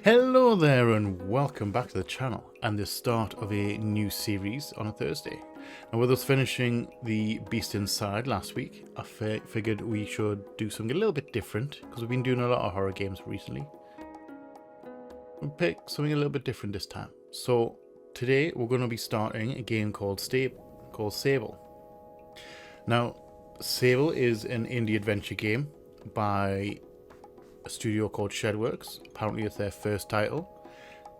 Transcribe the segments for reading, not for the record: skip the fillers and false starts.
Hello there and welcome back to the channel and the start of a new series on a Thursday. And with us finishing the Beast Inside last week, I figured we should do something a little bit different because we've been doing a lot of horror games recently. We'll pick something a little bit different this time. So today we're going to be starting a game called Sable. Now, Sable is an indie adventure game by a studio called Shedworks. Apparently it's their first title,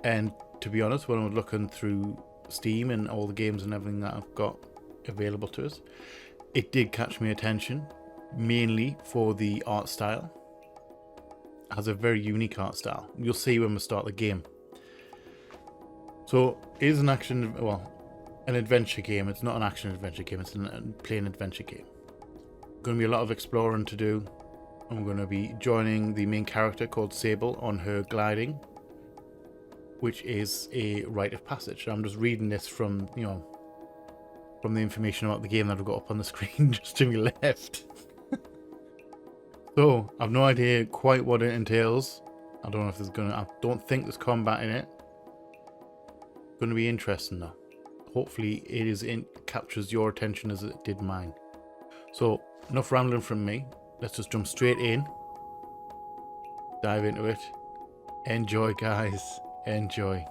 and to be honest, when I was looking through Steam and all the games and everything that I've got available to us, it did catch my attention, mainly for the art style. It has a very unique art style. You'll see when we start the game. So it is an adventure game. It's not an action adventure game, it's a plain adventure game. Going to be a lot of exploring to do. I'm going to be joining the main character called Sable on her gliding, which is a rite of passage. I'm just reading this from, from the information about the game that I've got up on the screen just to my left. So, I've no idea quite what it entails. I don't know if I don't think there's combat in it. Going to be interesting though. Hopefully it captures your attention as it did mine. So, enough rambling from me. Let's just jump straight in. Dive into it. Enjoy, guys. Enjoy.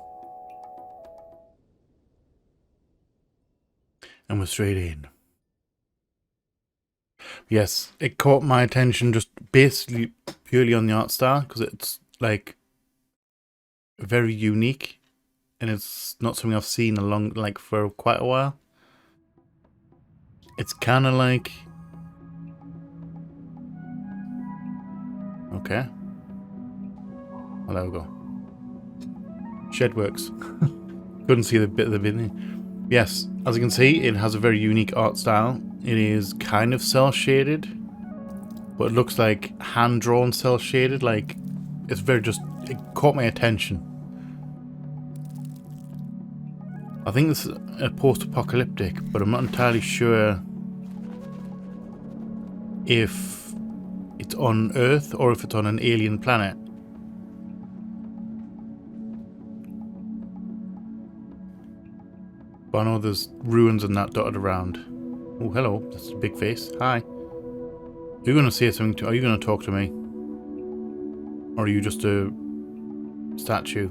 And we're straight in. Yes, it caught my attention just basically purely on the art style, because it's like very unique and it's not something I've seen for quite a while. It's kind of like... Okay. Well, there we go. Shedworks. Couldn't see the bit of the beginning. Yes, as you can see, it has a very unique art style. It is kind of cel-shaded, but it looks like hand-drawn cel-shaded. Like, it's it caught my attention. I think this is a post-apocalyptic, but I'm not entirely sure if it's on Earth or if it's on an alien planet. But I know there's ruins and that dotted around. Oh, hello. That's a big face. Hi. You're going to say something are you going to talk to me? Or are you just a statue?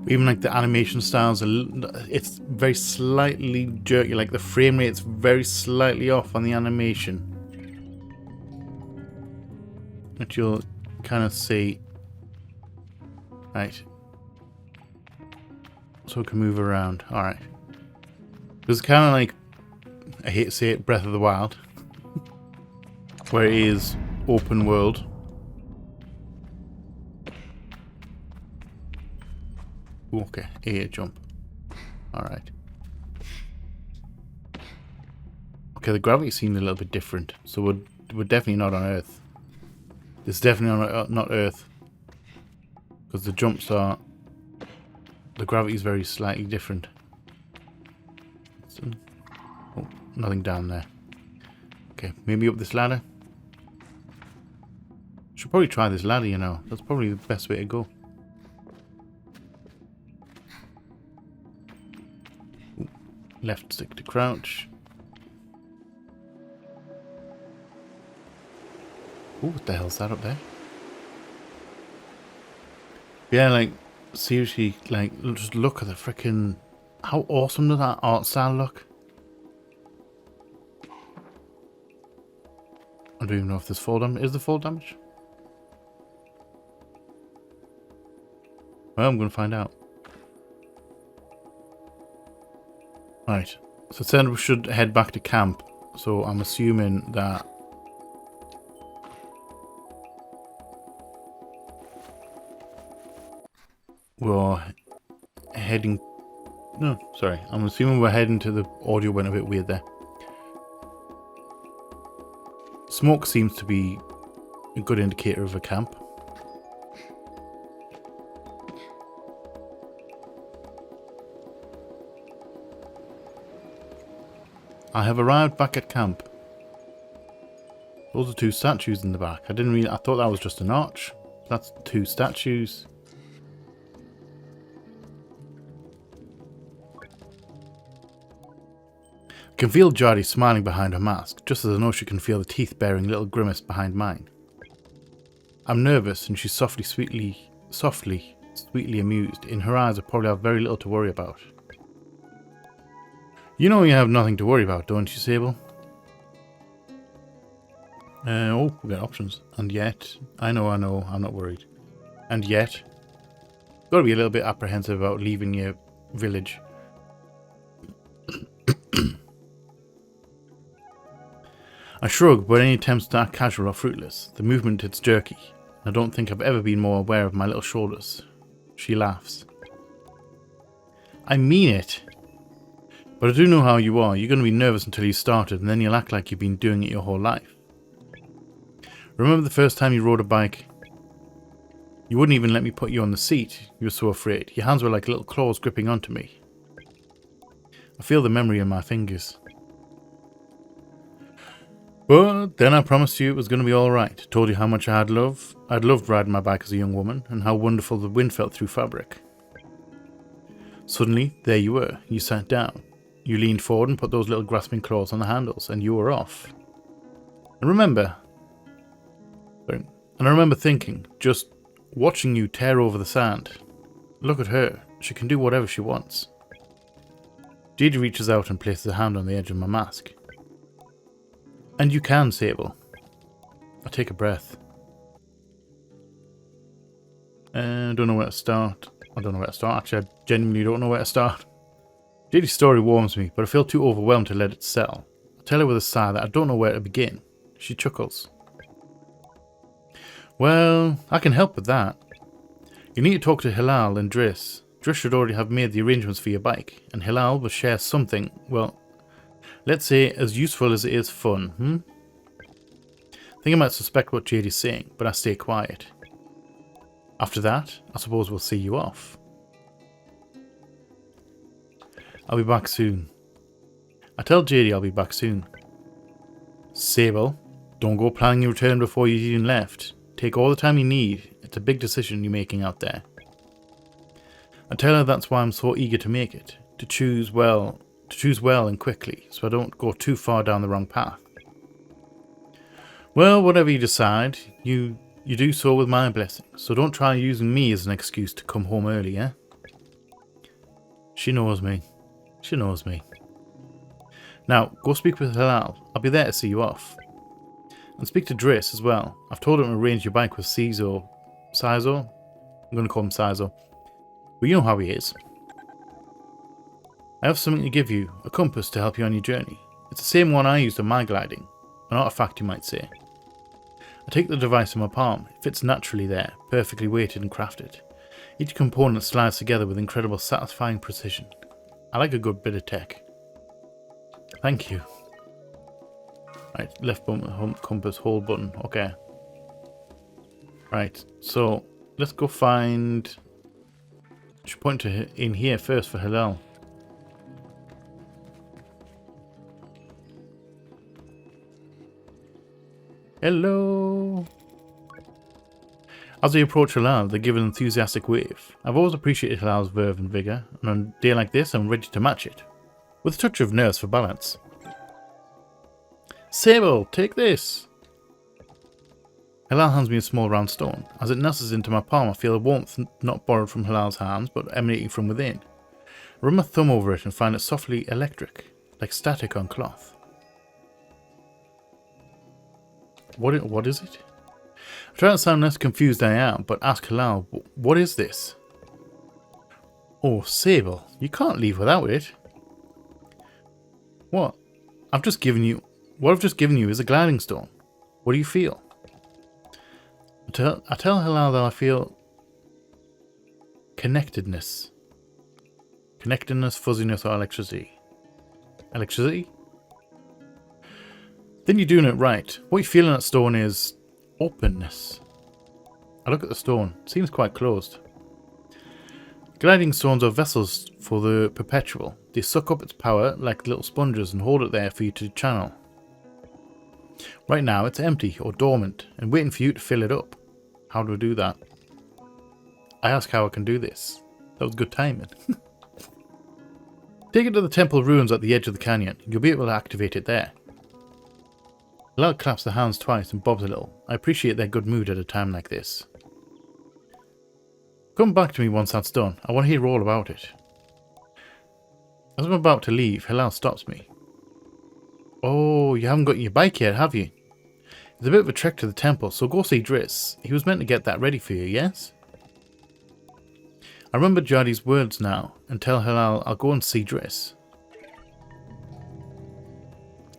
Even like the animation styles, it's very slightly jerky. Like the frame rate's very slightly off on the animation, which you'll kind of see. Right. So we can move around. Alright. This is kind of like, I hate to say it, Breath of the Wild, where it is open world. Okay, A jump. Alright. Okay, the gravity seemed a little bit different. So we're definitely not on Earth. It's definitely not Earth. Because the jumps are... The gravity is very slightly different. Oh, nothing down there. Okay, maybe up this ladder. Should probably try this ladder, you know. That's probably the best way to go. Left stick to crouch. Ooh, what the hell's that up there? Yeah, like, seriously, like, just look at the freaking... How awesome does that art style look? I don't even know if there's fall damage. Is there fall damage? Well, I'm going to find out. Right, so it said we should head back to camp, so I'm assuming that we're heading... No, sorry, I'm assuming we're heading to the... Audio went a bit weird there. Smoke seems to be a good indicator of a camp. I have arrived back at camp. Those are two statues in the back. I thought that was just an arch. That's two statues. I can feel Jardie smiling behind her mask, just as I know she can feel the teeth-baring little grimace behind mine. I'm nervous, and she's sweetly amused. In her eyes, I probably have very little to worry about. You know you have nothing to worry about, don't you, Sable? Oh, we got options. And yet, I know, I'm not worried. And yet, gotta be a little bit apprehensive about leaving your village. I shrug, but any attempts to act casual are fruitless. The movement is jerky. I don't think I've ever been more aware of my little shoulders. She laughs. I mean it. But I do know how you are. You're going to be nervous until you started, and then you'll act like you've been doing it your whole life. Remember the first time you rode a bike? You wouldn't even let me put you on the seat. You were so afraid. Your hands were like little claws gripping onto me. I feel the memory in my fingers. But then I promised you it was going to be alright. Told you how much I'd loved riding my bike as a young woman, and how wonderful the wind felt through fabric. Suddenly, there you were. You sat down. You leaned forward and put those little grasping claws on the handles, and you were off. And I remember thinking, just watching you tear over the sand. Look at her. She can do whatever she wants. Jade reaches out and places a hand on the edge of my mask. And you can, Sable. I take a breath. I don't know where to start. Actually, I genuinely don't know where to start. Jade's story warms me, but I feel too overwhelmed to let it sell. I tell her with a sigh that I don't know where to begin. She chuckles. Well, I can help with that. You need to talk to Hilal and Driss. Driss should already have made the arrangements for your bike, and Hilal will share something, well, let's say as useful as it is fun, I think I might suspect what Jade is saying, but I stay quiet. After that, I suppose we'll see you off. I'll be back soon. I tell Jade I'll be back soon. Sable, don't go planning your return before you've even left. Take all the time you need. It's a big decision you're making out there. I tell her that's why I'm so eager to make it. To choose well and quickly, so I don't go too far down the wrong path. Well, whatever you decide, you do so with my blessing, so don't try using me as an excuse to come home early, eh? She knows me. She knows me. Now, go speak with Hilal. I'll be there to see you off. And speak to Driss as well. I've told him to arrange your bike with Sizo. I'm going to call him Sizo. But you know how he is. I have something to give you, a compass to help you on your journey. It's the same one I used on my gliding. An artifact, you might say. I take the device in my palm. It fits naturally there, perfectly weighted and crafted. Each component slides together with incredible satisfying precision. I like a good bit of tech. Thank you. Right, left button, compass, hold button. Okay. Right, so let's go find... I should point to in here first for Hilal. Hello! As they approach Hilal, they give an enthusiastic wave. I've always appreciated Hilal's verve and vigour, and on a day like this I'm ready to match it. With a touch of nerves for balance. Sable, take this! Hilal hands me a small round stone. As it nestles into my palm, I feel a warmth not borrowed from Hilal's hands, but emanating from within. I run my thumb over it and find it softly electric, like static on cloth. What is it? I try to sound less confused than I am, but ask Hilal, what is this? Oh, Sable, you can't leave without it. What? What I've just given you is a gliding stone. What do you feel? I tell Hilal that I feel connectedness. Connectedness, fuzziness, or electricity. Electricity? Then you're doing it right. What you feel in that stone is openness. I look at the stone. It seems quite closed. Gliding stones are vessels for the perpetual. They suck up its power like little sponges and hold it there for you to channel. Right now it's empty or dormant and waiting for you to fill it up. How do I do that? I ask how I can do this. That was good timing. Take it to the temple ruins at the edge of the canyon. You'll be able to activate it there. Lal claps the hands twice and bobs a little. I appreciate their good mood at a time like this. Come back to me once that's done. I want to hear all about it. As I'm about to leave, Hilal stops me. Oh, you haven't got your bike yet, have you? It's a bit of a trek to the temple, so go see Driss. He was meant to get that ready for you, yes? I remember Jardy's words now, and tell Hilal I'll go and see Driss.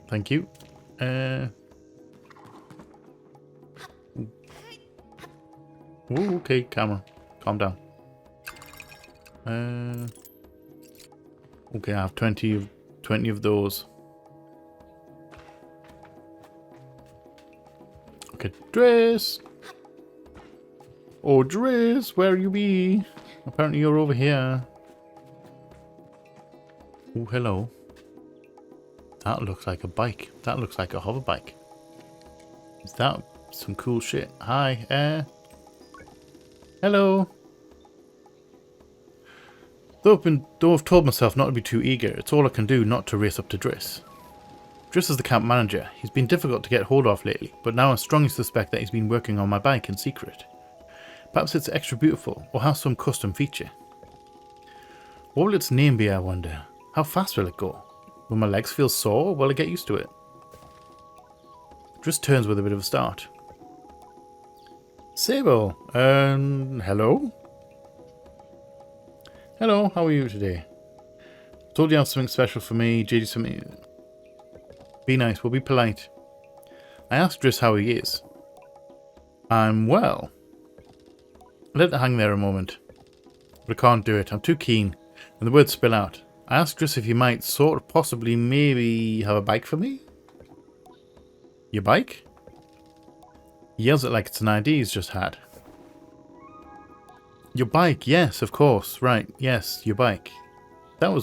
Thank you. Ooh, okay, camera. Calm down. Okay, I have 20 of those. Okay, Driss! Oh, Driss, where you be? Apparently you're over here. Oh, hello. That looks like a bike. That looks like a hover bike. Is that some cool shit? Hi, hello. Though I've told myself not to be too eager, it's all I can do not to race up to Driss. Driss is the camp manager. He's been difficult to get hold of lately, but now I strongly suspect that he's been working on my bike in secret. Perhaps it's extra beautiful, or has some custom feature. What will its name be, I wonder? How fast will it go? Will my legs feel sore, or will I get used to it? Driss turns with a bit of a start. Sable, hello? Hello, how are you today? Told you I have something special for me, JD something... Be nice, we'll be polite. I asked Driss how he is. I'm well. Let it hang there a moment. But I can't do it, I'm too keen, and the words spill out. I asked Driss if he might sort of possibly maybe have a bike for me? Your bike? He yells it like it's an idea he's just had. Your bike, yes, of course, right, yes, your bike. That I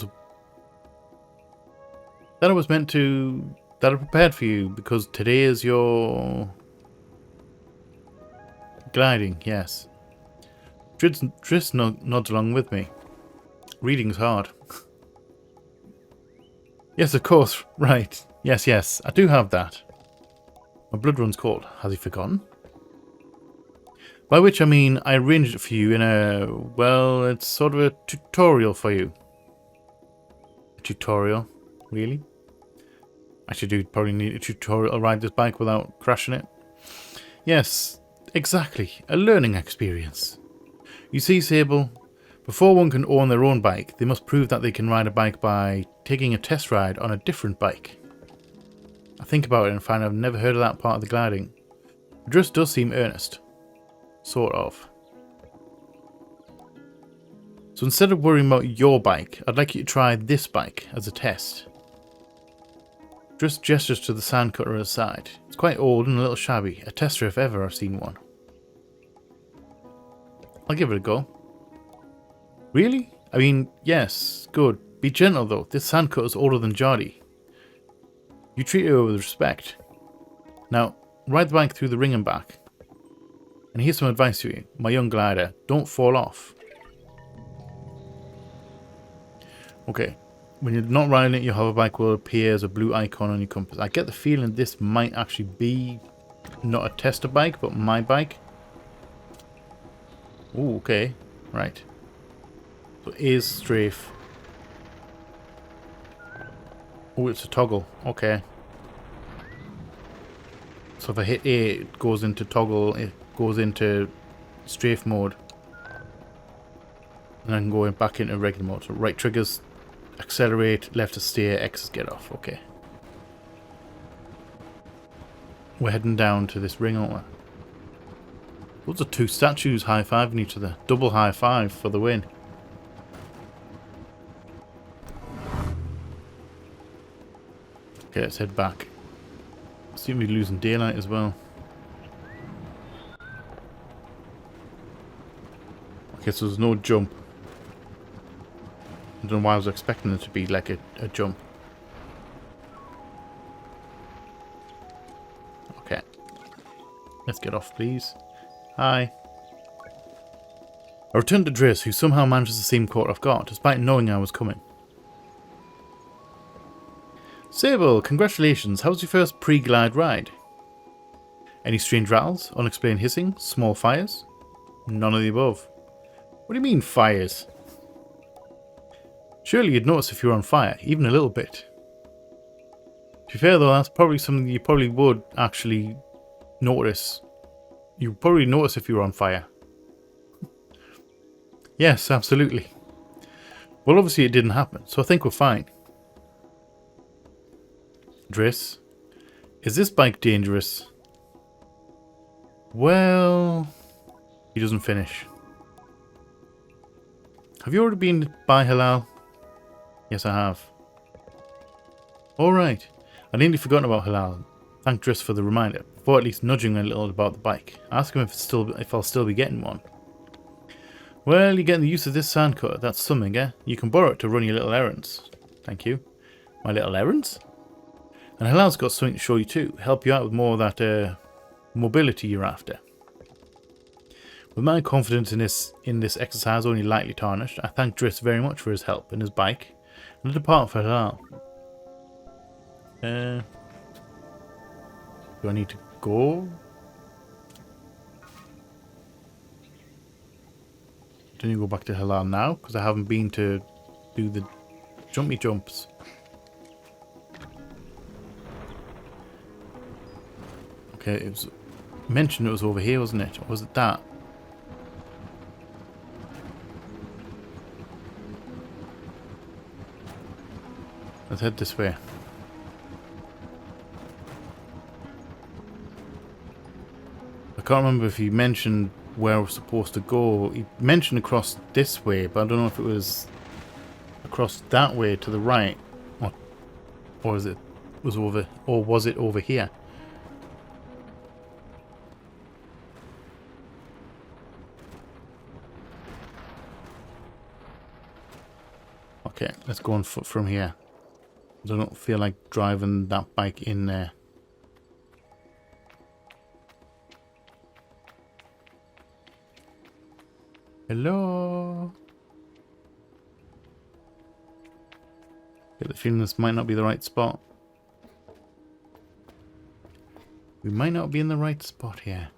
was meant to... That I prepared for you, because today is your... Gliding, yes. Driss nods along with me. Reading's hard. Yes, of course, right. Yes, I do have that. My blood runs cold. Has he forgotten? By which I mean, I arranged it for you in a... Well, it's sort of a tutorial for you. A tutorial? Really? Actually, do probably need a tutorial to ride this bike without crashing it. Yes, exactly. A learning experience. You see, Sable, before one can own their own bike, they must prove that they can ride a bike by taking a test ride on a different bike. I think about it and find I've never heard of that part of the gliding. Driss does seem earnest. Sort of. So instead of worrying about your bike, I'd like you to try this bike as a test. Driss gestures to the sand cutter at his side. It's quite old and a little shabby. A tester if ever I've seen one. I'll give it a go. Really? I mean, yes, good. Be gentle though. This sand cutter's older than Jardy. You treat her with respect. Now, ride the bike through the ring and back. And here's some advice for you, my young glider. Don't fall off. Okay. When you're not riding it, your hover bike will appear as a blue icon on your compass. I get the feeling this might actually be not a tester bike, but my bike. Ooh, okay. Right. So is strafe. Oh, it's a toggle. Okay. So if I hit A, it goes into toggle. It goes into strafe mode. And I can go back into regular mode. So right triggers accelerate, left is steer, X is get off. Okay. We're heading down to this ring, aren't we? Those are two statues high-fiving each other. Double high-five for the win. Okay, let's head back. Seem to be losing daylight as well. Okay, so there's no jump. I don't know why I was expecting it to be like a jump. Let's get off, please. Hi. I returned to Driss, who somehow manages to seem caught off guard, despite knowing I was coming. Sable, congratulations. How was your first pre-glide ride? Any strange rattles, unexplained hissing, small fires? None of the above. What do you mean, fires? Surely you'd notice if you were on fire, even a little bit. To be fair though, that's probably something you probably would actually notice. You'd probably notice if you were on fire. Yes, absolutely. Well, obviously it didn't happen, so I think we're fine. Driss, is this bike dangerous? Well, he doesn't finish. Have you already been by Halal? Yes, I have. Alright. I'd nearly forgotten about Halal. Thank Driss for the reminder, before at least nudging me a little about the bike. Ask him if I'll still be getting one. Well, you're getting the use of this sand cutter. That's something, eh? You can borrow it to run your little errands. Thank you. My little errands? And Halal's got something to show you too. Help you out with more of that mobility you're after. With my confidence in this exercise only lightly tarnished, I thank Driss very much for his help and his bike, and I depart for Halal. Do I need to go? Do I need to go back to Halal now? Because I haven't been to do the jumpy jumps. Okay, it was mentioned it was over here, wasn't it? Or was it that? Let's head this way. I can't remember if he mentioned where we're supposed to go. He mentioned across this way, but I don't know if it was across that way to the right, or was it over here? Okay, let's go on foot from here. I don't feel like driving that bike in there. Hello? Get the feeling this might not be the right spot. We might not be in the right spot here.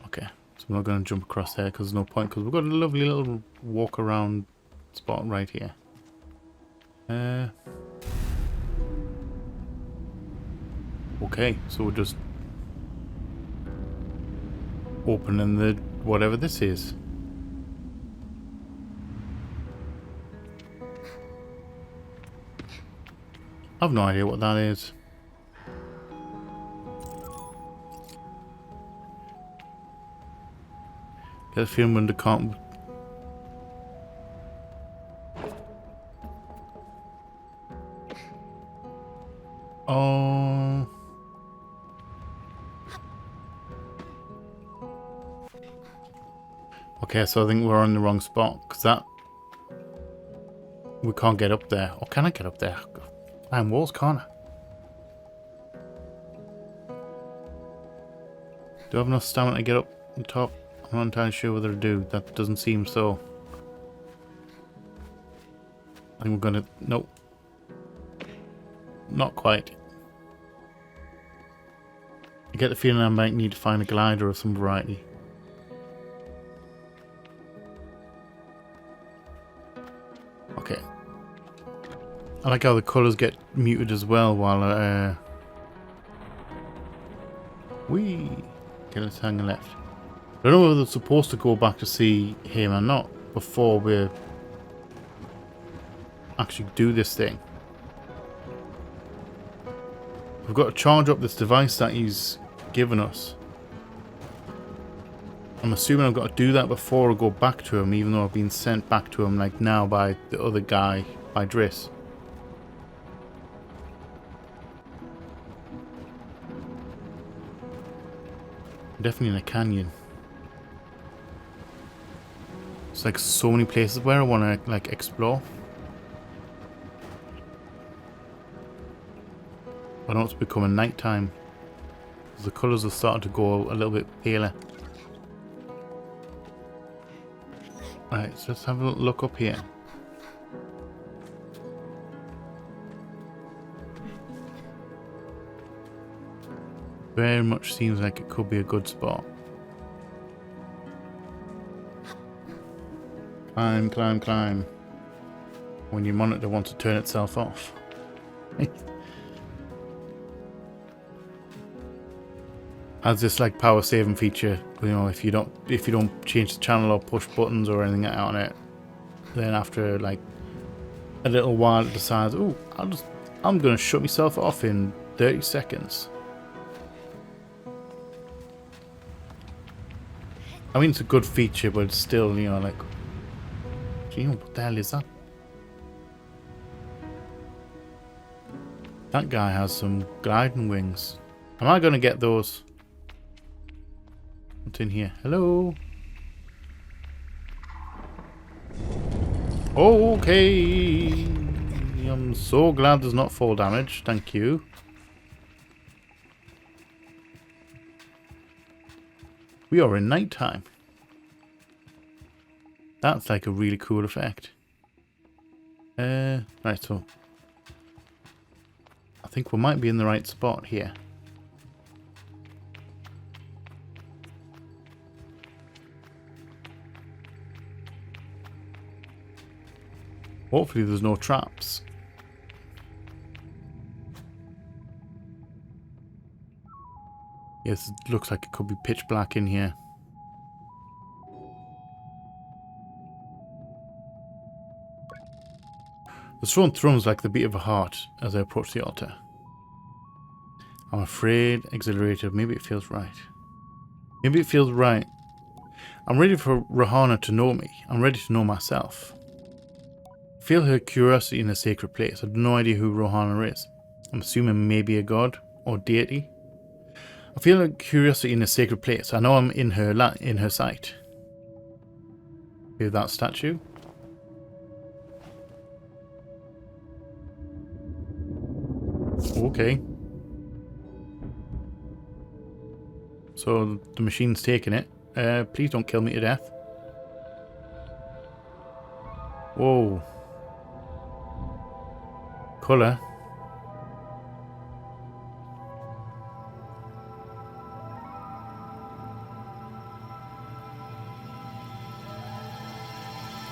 Okay, so I'm not going to jump across there because there's no point, because we've got a lovely little walk around spot right here. Okay, so we're just opening the whatever this is. I've no idea what that is. Get a feeling when the can't. Oh. Okay, so I think we're on the wrong spot, because that... we can't get up there. Or can I get up there? Climb walls, can't I? Do I have enough stamina to get up the top? I'm not entirely sure whether I do. That doesn't seem so. I think we're gonna... nope. Not quite. I get the feeling I might need to find a glider of some variety. Okay. I like how the colours get muted as well while whee! Okay, let's hang a left. I don't know whether we're supposed to go back to see him or not before we actually do this thing. We've got to charge up this device that he's given us. I'm assuming I've got to do that before I go back to him, even though I've been sent back to him like now by the other guy, by Driss. I'm definitely in a canyon. There's like so many places where I want to like explore. I know it's becoming nighttime. The colours are starting to go a little bit paler. Right, so let's have a look up here. Very much seems like it could be a good spot. Climb, climb, climb. When your monitor wants to turn itself off. Has this like power saving feature, you know, if you don't change the channel or push buttons or anything on it, then after like a little while it decides, oh, I'm gonna shut myself off in 30 seconds. I mean, it's a good feature, but it's still, you know, like, gee, what the hell is that? That guy has some gliding wings. Am I gonna get those? What's in here? Hello? Okay. I'm so glad there's not fall damage. Thank you. We are in nighttime. That's like a really cool effect. Right, so I think we might be in the right spot here. Hopefully there's no traps. Yes, it looks like it could be pitch black in here. The stone thrums like the beat of a heart as I approach the altar. I'm afraid, exhilarated, maybe it feels right. Maybe it feels right. I'm ready for Rahana to know me. I'm ready to know myself. I feel her curiosity in a sacred place. I have no idea who Rahana is. I'm assuming maybe a god or deity. I feel a curiosity in a sacred place. I know I'm in her sight. Hear that statue? Okay. So the machine's taking it. Please don't kill me to death. Whoa. Colour.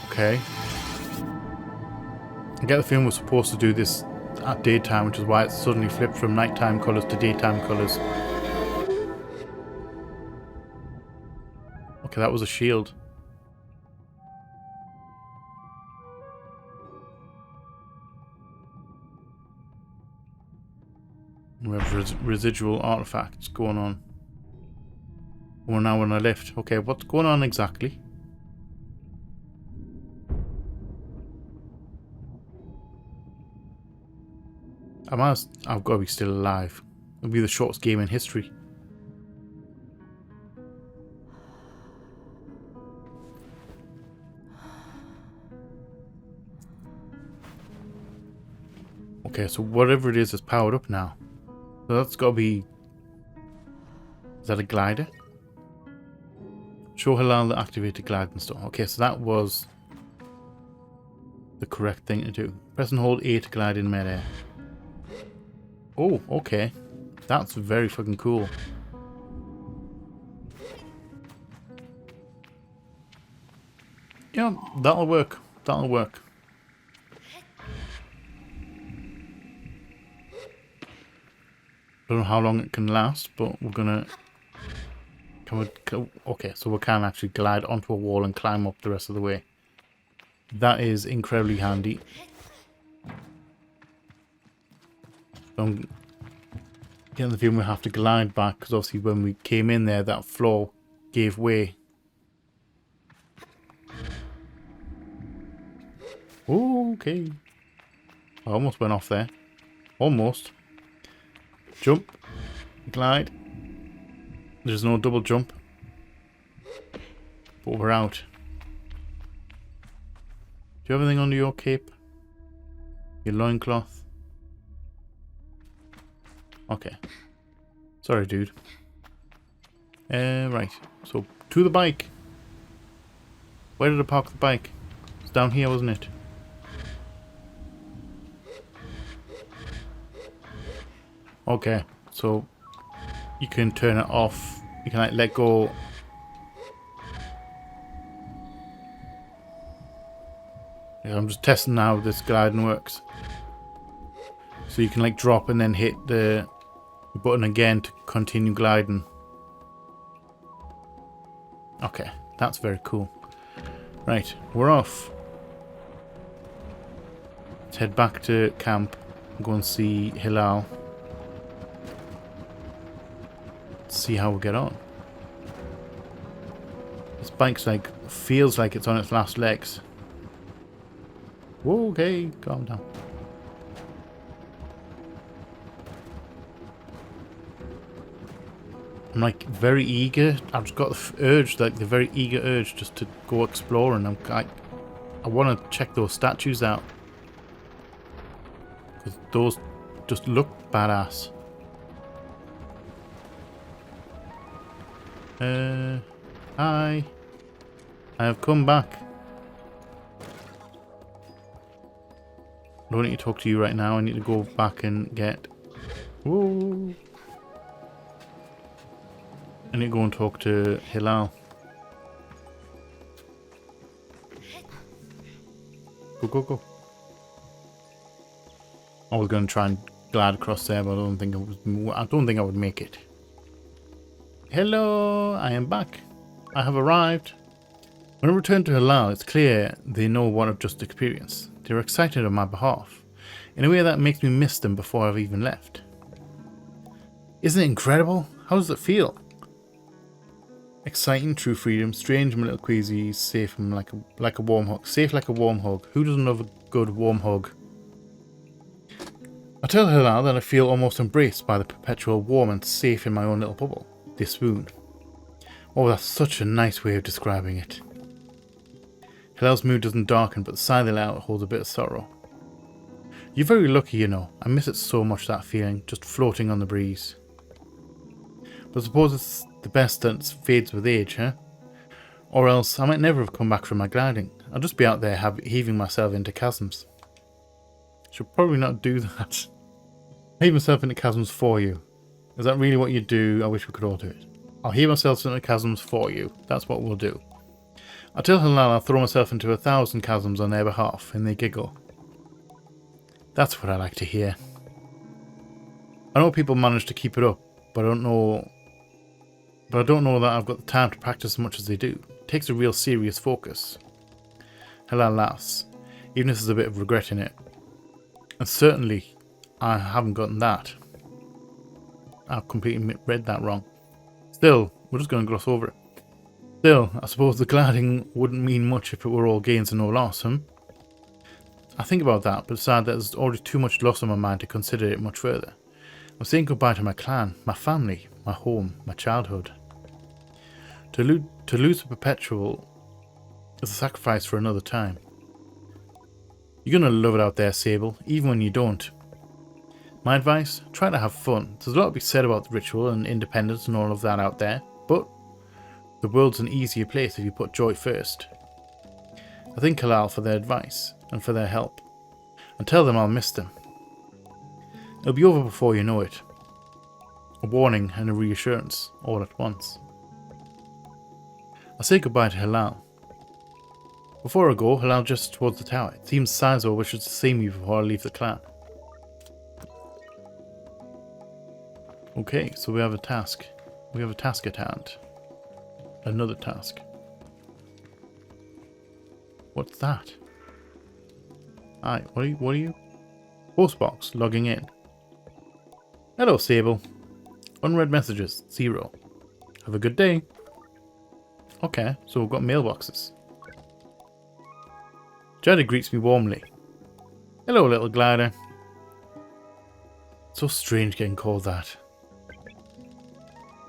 Okay. I get the feeling we're supposed to do this at daytime, which is why it's suddenly flipped from nighttime colours to daytime colours. Okay, that was a shield. We have residual artifacts going on. We're now on a lift. Okay, what's going on exactly? I've got to be still alive. It'll be the shortest game in history. Okay, so whatever it is powered up now. So that's got to be... Is that a glider? Show Halal the activated gliding stone. Okay, so that was the correct thing to do. Press and hold A to glide in midair. Oh, okay. That's very fucking cool. Yeah, that'll work. That'll work. Don't know how long it can last, but we're gonna... Okay, so we can actually glide onto a wall and climb up the rest of the way. That is incredibly handy. I'm getting the feeling we have to glide back, because obviously when we came in there, that floor gave way. Oh, okay. I almost went off there. Almost. Jump. Glide. There's no double jump. But we're out. you have anything under your cape? Your loincloth? Okay. Sorry, dude. Right. So, to the bike. Where did I park the bike? It's down here, wasn't it? Okay. So, you can turn it off. You can, like, let go. Yeah, I'm just testing how this gliding works. So you can, like, drop and then hit the button again to continue gliding. Okay, that's very cool. Right, we're off. Let's head back to camp and go and see Hilal. See how we get on. This bike's like, feels like it's on its last legs. Whoa, okay, calm down. I'm like very eager. I've just got the urge, like the very eager urge just to go exploring. I want to check those statues out. Because those just look badass. Hi. I have come back. I don't need to talk to you right now. I need to go back and get... Whoa. I need to go and talk to Hilal. Go, go, go. I was going to try and glide across there, but I don't think I would make it. Hello, I am back. I have arrived. When I return to Hilal, it's clear they know what I've just experienced. They're excited on my behalf, in a way that makes me miss them before I've even left. Isn't it incredible? How does it feel? Exciting, true freedom, strange, my little queasy, safe and like a warm hug. Safe like a warm hug. Who doesn't love a good warm hug? I tell Hilal that I feel almost embraced by the perpetual warm and safe in my own little bubble. They swoon. Oh, that's such a nice way of describing it. Hilal's mood doesn't darken, but the sigh they let out holds a bit of sorrow. You're very lucky, you know. I miss it so much, that feeling, just floating on the breeze. But I suppose it's the best that fades with age, huh? Or else I might never have come back from my gliding. I'll just be out there heaving myself into chasms. Should probably not do that. Heave myself into chasms for you. Is that really what you do? I wish we could all do it. I'll heave myself into chasms for you. That's what we'll do. I tell Hilal I'll throw myself into 1,000 chasms on their behalf, and they giggle. That's what I like to hear. I know people manage to keep it up, but I don't know that I've got the time to practice as much as they do. It takes a real serious focus. Hilal laughs, even if there's a bit of regret in it. And certainly, I haven't gotten that. I've completely read that wrong. Still, we're just going to gloss over it. Still, I suppose the gliding wouldn't mean much if it were all gains and no loss, I think about that, but decide that there's already too much loss on my mind to consider it much further. I'm saying goodbye to my clan, my family, my home, my childhood. To lose the perpetual is a sacrifice for another time. You're going to love it out there, Sable, even when you don't. My advice, try to have fun. There's a lot to be said about the ritual and independence and all of that out there, but the world's an easier place if you put joy first. I thank Hilal for their advice and for their help, and tell them I'll miss them. It'll be over before you know it. A warning and a reassurance, all at once. I say goodbye to Hilal. Before I go, Hilal gestures towards the tower. It seems Sizo wishes to see me before I leave the clan. Okay, so we have a task. We have a task at hand. Another task. What's that? Hi, what are you? Postbox, logging in. Hello, Sable. Unread messages, 0. Have a good day. Okay, so we've got mailboxes. Jada greets me warmly. Hello, little glider. So strange getting called that.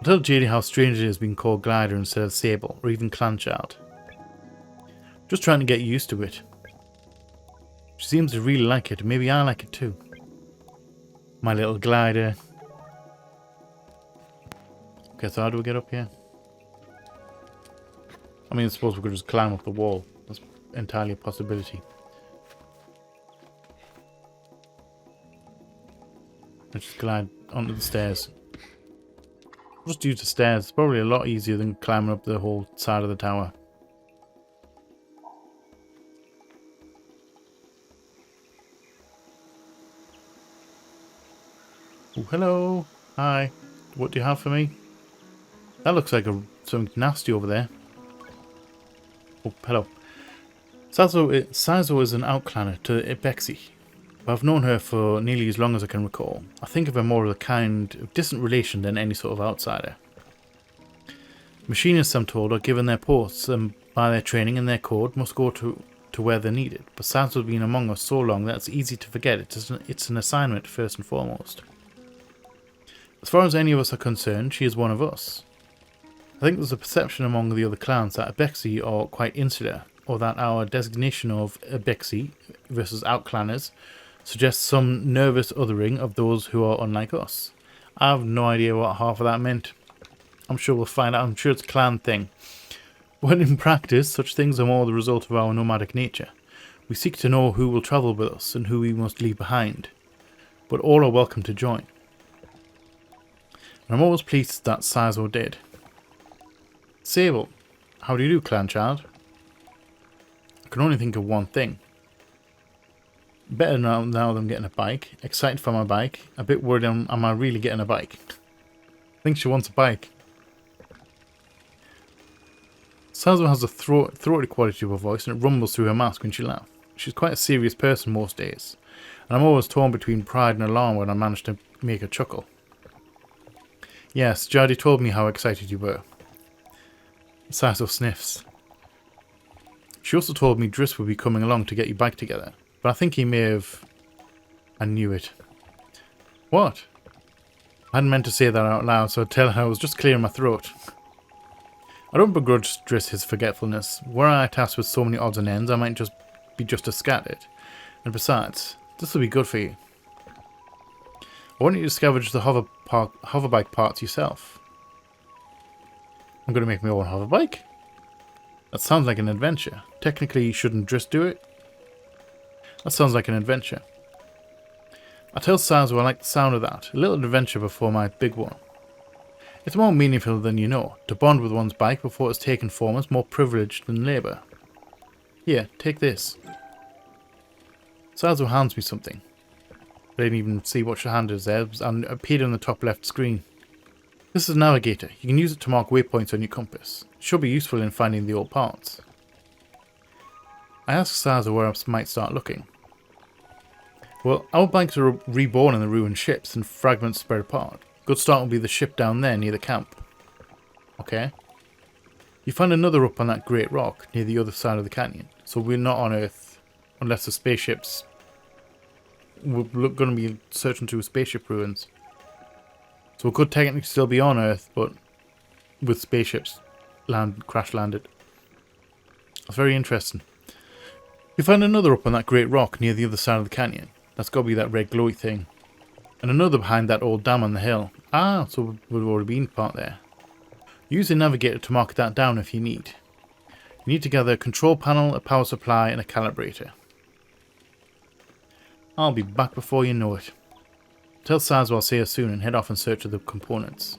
I tell Jada how strange it is being called glider instead of Sable, or even clan child. Just trying to get used to it. She seems to really like it. Maybe I like it too. My little glider. Okay, so how do we get up here? I mean, I suppose we could just climb up the wall. That's entirely a possibility. Let's just glide onto the stairs. Just use the stairs. It's probably a lot easier than climbing up the whole side of the tower. Oh, hello. Hi. What do you have for me? That looks like something nasty over there. Oh, hello. Sizo is an outclanner to Ibexi. I've known her for nearly as long as I can recall. I think of her more as a kind of distant relation than any sort of outsider. Machinists, I'm told, are given their posts and by their training and their code must go to where they're needed. But Sizo's been among us so long that it's easy to forget it's an assignment first and foremost. As far as any of us are concerned, she is one of us. I think there's a perception among the other clans that Ibexi are quite insular, or that our designation of Ibexi versus outclanners suggests some nervous othering of those who are unlike us. I have no idea what half of that meant. I'm sure we'll find out. I'm sure it's a clan thing. When in practice, such things are more the result of our nomadic nature. We seek to know who will travel with us and who we must leave behind. But all are welcome to join. And I'm always pleased that Sizo did. Sable, how do you do, clan child? I can only think of one thing. Better now that I'm getting a bike. Excited for my bike. A bit worried, am I really getting a bike? I think she wants a bike. Sizo has a throaty quality to her voice and it rumbles through her mask when she laughs. She's quite a serious person most days. And I'm always torn between pride and alarm when I manage to make her chuckle. Yes, Jardy told me how excited you were. Sizo sniffs. She also told me Driss would be coming along to get you back together. But I think he may have... I knew it. What? I hadn't meant to say that out loud, so I'd tell her I was just clearing my throat. I don't begrudge Driss his forgetfulness. Were I tasked with so many odds and ends, I might just be just as scattered. And besides, this will be good for you. I want you to scavenge the hoverbike parts yourself. I'm going to make my own hoverbike? That sounds like an adventure. Technically, shouldn't Driss do it? That sounds like an adventure. I tell Sizo I like the sound of that. A little adventure before my big one. It's more meaningful than you know. To bond with one's bike before it's taken form is more privileged than labour. Here, take this. Sizo hands me something. I didn't even see what she handed us there, and it appeared on the top left screen. This is a navigator. You can use it to mark waypoints on your compass. It should be useful in finding the old parts. I asked Sizo where I might start looking. Well, our bikes are reborn in the ruined ships and fragments spread apart. Good start will be the ship down there near the camp. Okay. You find another up on that great rock near the other side of the canyon. So we're not on Earth unless the spaceships... We're going to be searching through spaceship ruins. So we could technically still be on Earth, but with spaceships crash landed. That's very interesting. You find another up on that great rock near the other side of the canyon. That's got to be that red glowy thing. And another behind that old dam on the hill. Ah, so we've already been part there. Use the navigator to mark that down if you need. You need to gather a control panel, a power supply, and a calibrator. I'll be back before you know it. Tell Sizo I'll see her soon and head off in search of the components.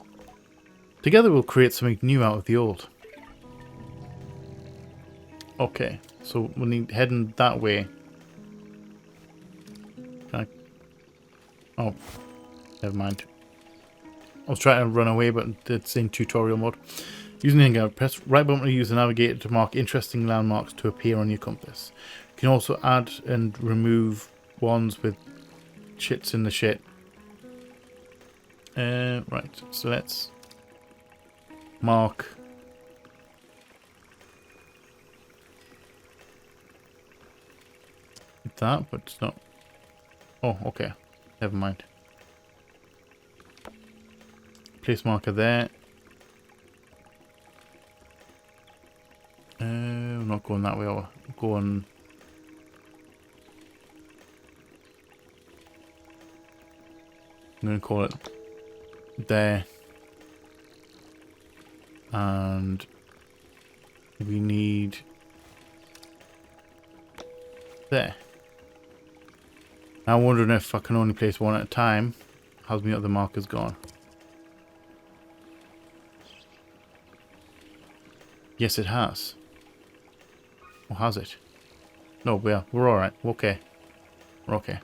Together we'll create something new out of the old. Okay, so we'll need heading that way. Oh, never mind. I was trying to run away, but it's in tutorial mode. Using the hangout, press right button to use the navigator to mark interesting landmarks to appear on your compass. You can also add and remove ones with shits in the shit. Right, so let's mark that, but it's not. Oh, okay. Never mind. Place marker there. I'm not going that way. I'll go on. I'm going to call it there. And we need there. Now I'm wondering if I can only place one at a time. How's my other markers gone? Yes, it has. Or has it? No, we're alright. We're okay. We're okay.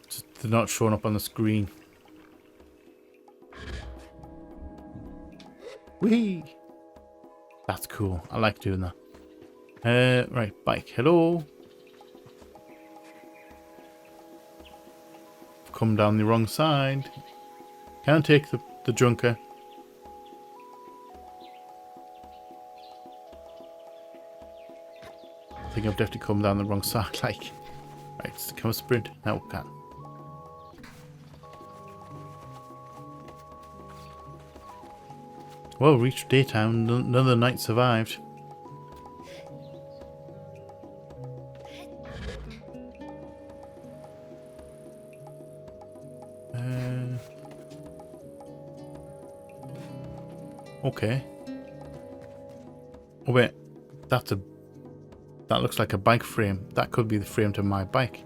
Just they're not showing up on the screen. Whee! That's cool. I like doing that. Right, bike. Hello. Come down the wrong side. Can't take the junker. I think I've definitely come down the wrong side. Like, right, can we sprint? Now we can. Well, reached daytime. None of the night survived. Okay. Oh wait, that looks like a bike frame. That could be the frame to my bike.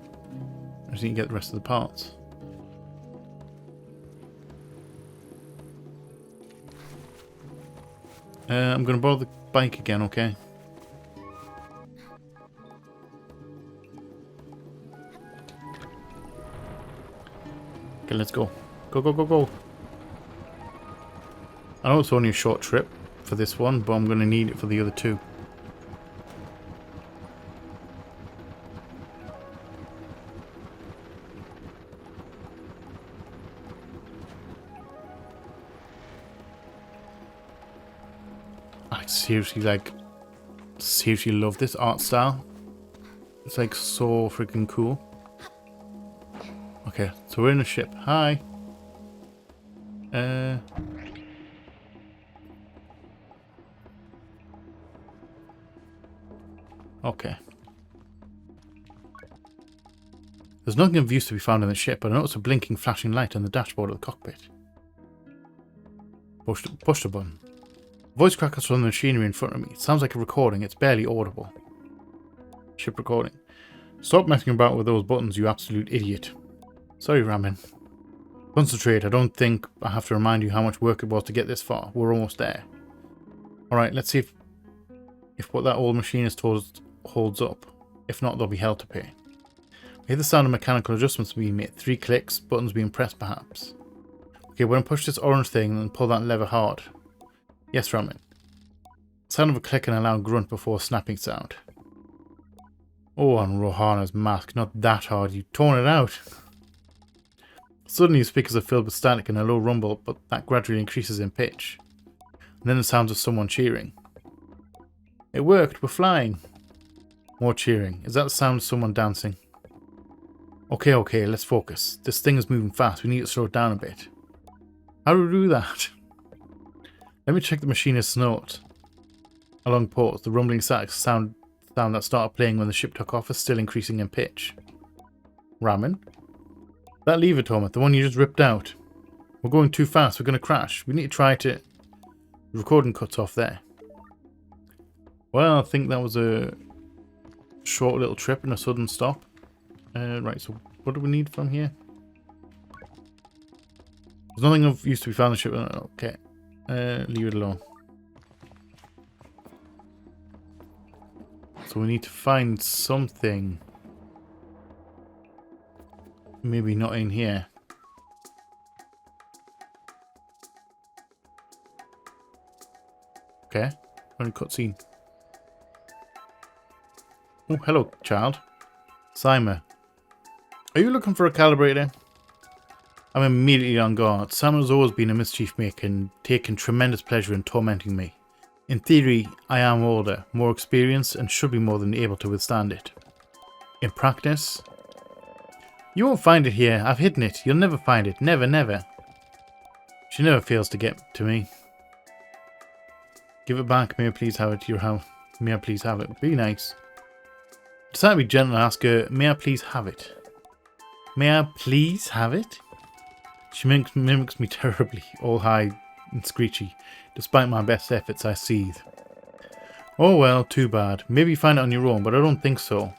I just need to get the rest of the parts. I'm going to borrow the bike again, okay? Okay, let's go. Go, go, go, go. I know it's only a short trip for this one, but I'm going to need it for the other two. I seriously love this art style. It's like so freaking cool. Okay, so we're in a ship. Hi. Okay. There's nothing of use to be found in the ship, but I notice a blinking flashing light on the dashboard of the cockpit. Push the button. Voice crackles from the machinery in front of me. It sounds like a recording. It's barely audible. Ship recording. Stop messing about with those buttons, you absolute idiot. Sorry, Ramen. Concentrate. I don't think I have to remind you how much work it was to get this far. We're almost there. Alright, let's see if what that old machinist told us holds up. If not, there'll be hell to pay. I hear the sound of mechanical adjustments being made. 3 clicks, buttons being pressed perhaps. Okay, we're going to push this orange thing and pull that lever hard. Yes, Ramen. Sound of a click and a loud grunt before a snapping sound. Oh, on Rohana's mask. Not that hard. You've torn it out. Suddenly, the speakers are filled with static and a low rumble, but that gradually increases in pitch. And then the sounds of someone cheering. It worked. We're flying. More cheering. Is that the sound of someone dancing? Okay, let's focus. This thing is moving fast. We need to slow it down a bit. How do we do that? Let me check the machinist's note. A long pause. The rumbling static sound that started playing when the ship took off is still increasing in pitch. Ramen? That lever, Thomas, the one you just ripped out. We're going too fast. We're going to crash. We need to try to... The recording cuts off there. Well, I think that was a short little trip and a sudden stop. Right, so what do we need from here? There's nothing of use to be found in the ship. Okay. Leave it alone. So we need to find something. Maybe not in here. Okay. Only cutscene. Oh, hello, child. Simon. Are you looking for a calibrator? I'm immediately on guard. Sam has always been a mischief maker and taken tremendous pleasure in tormenting me. In theory, I am older, more experienced, and should be more than able to withstand it. In practice, you won't find it here. I've hidden it. You'll never find it. Never, never. She never fails to get to me. Give it back. May I please have it to your house? May I please have it? Be nice. Decide to be gentle and ask her, may I please have it? May I please have it? She mimics me terribly, all high and screechy. Despite my best efforts, I seethe. Oh well, too bad. Maybe you find it on your own, but I don't think so.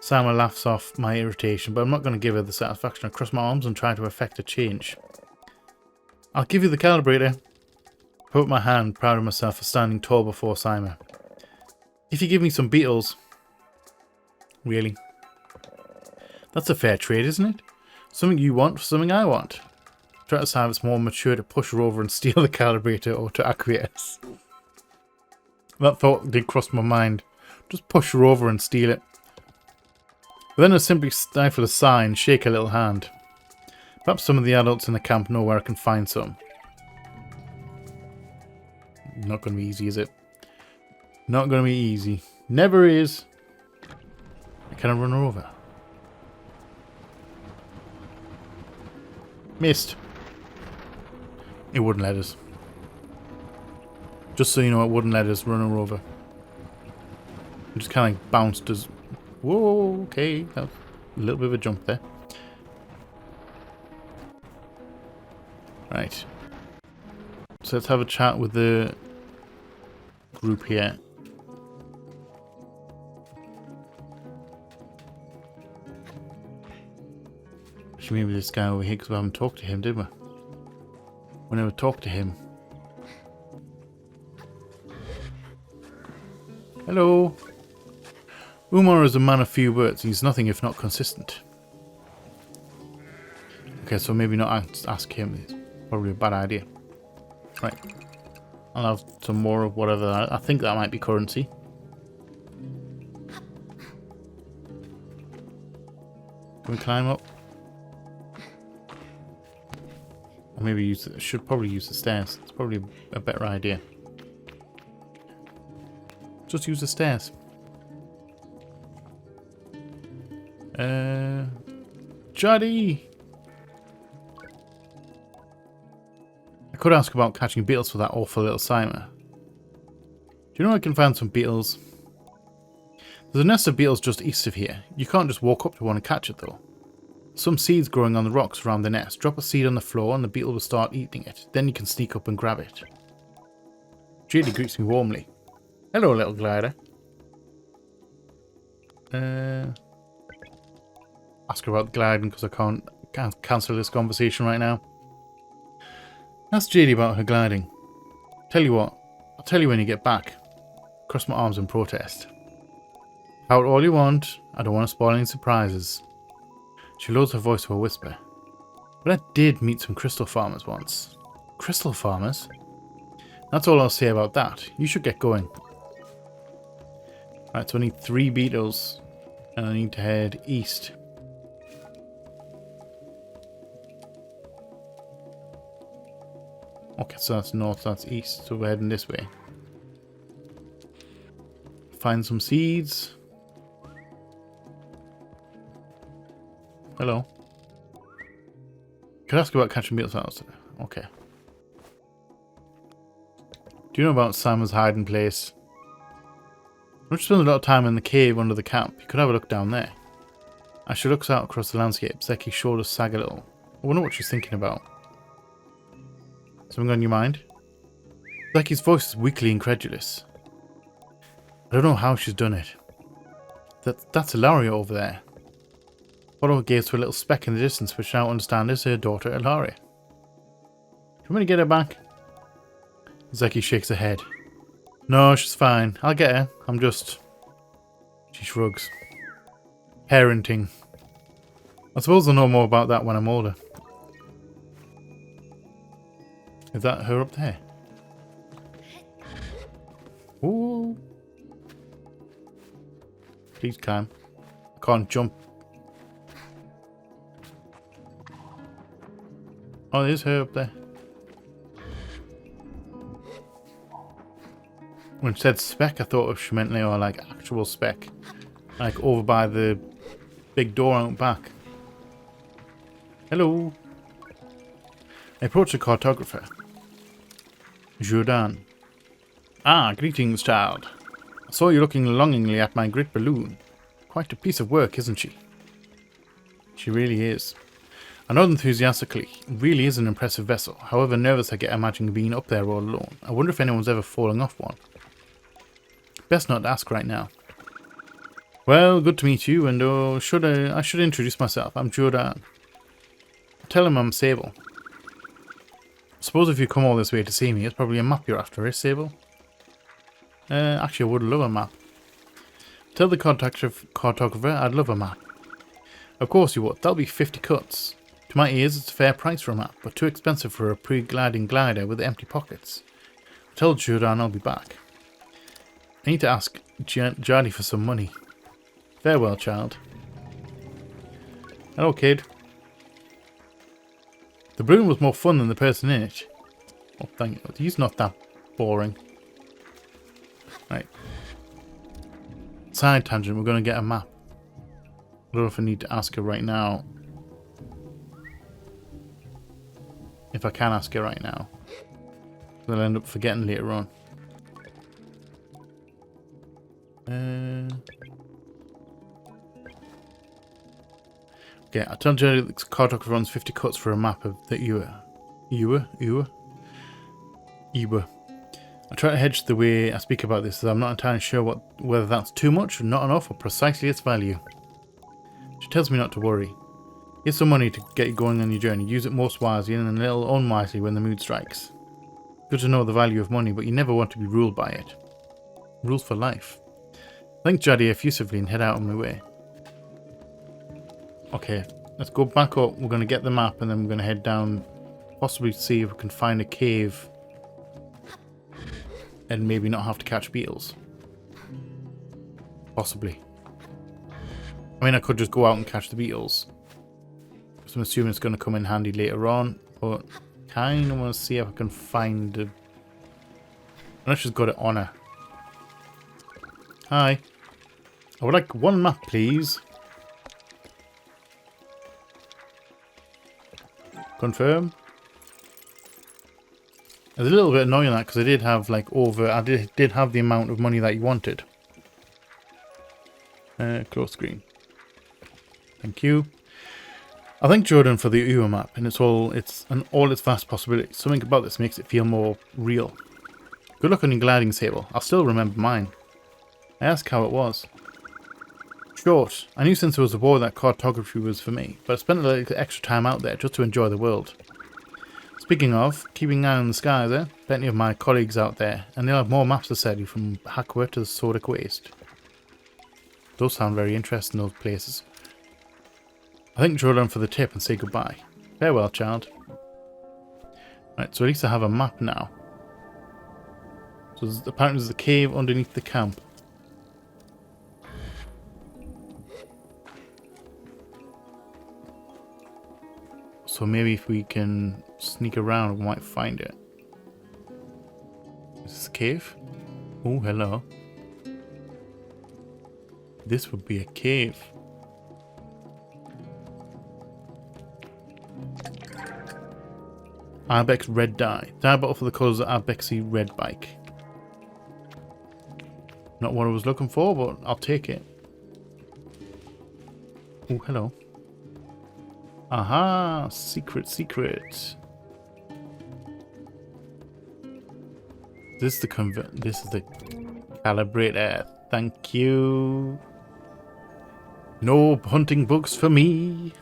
Sama laughs off my irritation, but I'm not going to give her the satisfaction. I cross my arms and try to effect a change. I'll give you the calibrator. I put my hand, proud of myself for standing tall before Sama. If you give me some beetles. Really? That's a fair trade, isn't it? Something you want for something I want. Try to decide if it's more mature to push her over and steal the calibrator or to acquiesce. That thought did cross my mind. Just push her over and steal it. But then I simply stifle a sigh and shake a little hand. Perhaps some of the adults in the camp know where I can find some. Not going to be easy, is it? Not going to be easy. Never is. Can I run her over? Missed. It wouldn't let us. Just so you know, it wouldn't let us run her over. It just kind of like bounced us. Whoa, okay. That was a little bit of a jump there. Right. So let's have a chat with the group here. Actually, maybe this guy over here, because we haven't talked to him, did we? We never talked to him. Hello. Umar is a man of few words. He's nothing if not consistent. Okay, so maybe not ask him. It's probably a bad idea. Right. I'll have some more of whatever. I think that might be currency. Can we climb up? Or maybe should probably use the stairs. It's probably a better idea. Just use the stairs. Juddy! I could ask about catching beetles for that awful little Sima. Do you know I can find some beetles? There's a nest of beetles just east of here. You can't just walk up to one and catch it though. Some seeds growing on the rocks around the nest. Drop a seed on the floor and the beetle will start eating it. Then you can sneak up and grab it. Judy greets me warmly. Hello, little glider. Ask her about gliding because I can't cancel this conversation right now. Ask Jade about her gliding. Tell you what, I'll tell you when you get back. Cross my arms in protest. Pout all you want. I don't want to spoil any surprises. She lowers her voice to a whisper. But I did meet some crystal farmers once. Crystal farmers? That's all I'll say about that. You should get going. Right, so I need 3 beetles. And I need to head east. Okay, so that's north, that's east. So we're heading this way. Find some seeds. Hello. Could I ask about catching beetles out? Okay. Do you know about Simon's hiding place? I'm just spending a lot of time in the cave under the camp. You could have a look down there. As she looks out across the landscape, Zeki's shoulders sag a little. I wonder what she's thinking about. Something on your mind? Zeki's voice is weakly incredulous. I don't know how she's done it. That's Ilaria over there. Follow her gaze to a little speck in the distance, which I now understand is her daughter Ilaria. Do you want me to get her back? Zeki shakes her head. No, she's fine. I'll get her. I'm just... She shrugs. Parenting. I suppose I'll know more about that when I'm older. Is that her up there? Ooh. Please climb. I can't jump. Oh, there's her up there. When it said speck, I thought she meant like actual speck. Like over by the big door out back. Hello. I approach the cartographer. Jordan. Ah, greetings, child. I saw you looking longingly at my great balloon. Quite a piece of work, isn't she? She really is. I nod enthusiastically. It really is an impressive vessel. However nervous I get imagining being up there all alone. I wonder if anyone's ever fallen off one. Best not ask right now. Well, good to meet you, and I should introduce myself. I'm Jordan. Tell him I'm Sable. Suppose if you come all this way to see me, it's probably a map you're after, eh, Sable? Actually, I would love a map. Tell the cartographer I'd love a map. Of course you would. That'll be 50 cuts. To my ears, it's a fair price for a map, but too expensive for a pre-gliding glider with empty pockets. Tell Jordan I'll be back. I need to ask Jardy for some money. Farewell, child. Hello, kid. The balloon was more fun than the person in it. Oh, thank you. He's not that boring. Right. Side tangent, we're going to get a map. I don't know if I need to ask her right now. If I can ask her right now. I'll end up forgetting later on. Okay, I told Jerry that the cartographer runs 50 cuts for a map of the Ewa. I try to hedge the way I speak about this, as I'm not entirely sure whether that's too much, or not enough, or precisely its value. She tells me not to worry. Here's some money to get you going on your journey. Use it most wisely and a little unwisely when the mood strikes. Good to know the value of money, but you never want to be ruled by it. Rules for life. Thank Jaddy effusively and head out on my way. Okay, let's go back up. We're going to get the map and then we're going to head down. Possibly see if we can find a cave. And maybe not have to catch beetles. Possibly. I mean, I could just go out and catch the beetles. So I'm assuming it's going to come in handy later on. But kind of want to see if I can find a... Unless she's got it on her. Hi. I would like one map, please. Confirm. It's a little bit annoying that because I did have like I did have the amount of money that you wanted. Close screen. Thank you. I thank Jordan for the UA map and all its vast possibilities. Something about this makes it feel more real. Good luck on your gliding, Sable. I'll still remember mine. I asked how it was. Short. I knew since I was aboard that cartography was for me, but I spent a little extra time out there just to enjoy the world. Speaking of, keeping an eye on the sky there, plenty of my colleagues out there, and they'll have more maps to sell you from Hakwa to the Sodic Waste. Those sound very interesting, those places. I thank Jordan for the tip and say goodbye. Farewell, child. Right, so at least I have a map now. So apparently there's a cave underneath the camp. So maybe if we can sneak around, we might find it. Is this a cave? Oh, hello. This would be a cave. Arbex red dye. Dye bottle for the colours of Arbexy red bike. Not what I was looking for, but I'll take it. Oh, hello. Aha! Secret, secret. This is the calibrator. Thank you. No hunting books for me.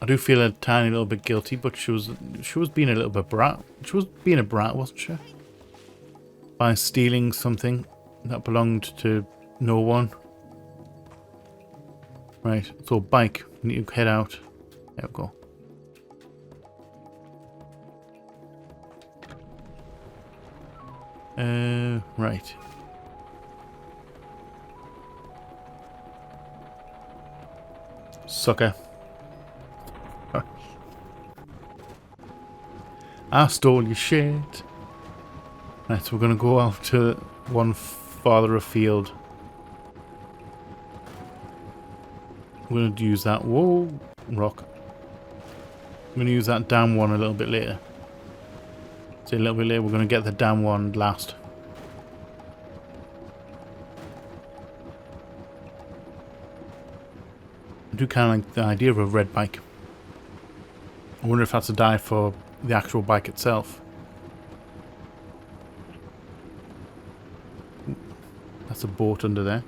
I do feel a tiny little bit guilty, but she was being a little bit brat. She was being a brat, wasn't she? By stealing something that belonged to no one. Right, so bike. We need to head out. There we go. Right. Sucker. I stole your shit. Right, so we're gonna go out to one farther afield. We're going to use that. Whoa, rock. I'm going to use that down one a little bit later. So a little bit later, we're going to get the down one last. do kind of like the idea of a red bike. I wonder if that's a dye for the actual bike itself. That's a boat under there.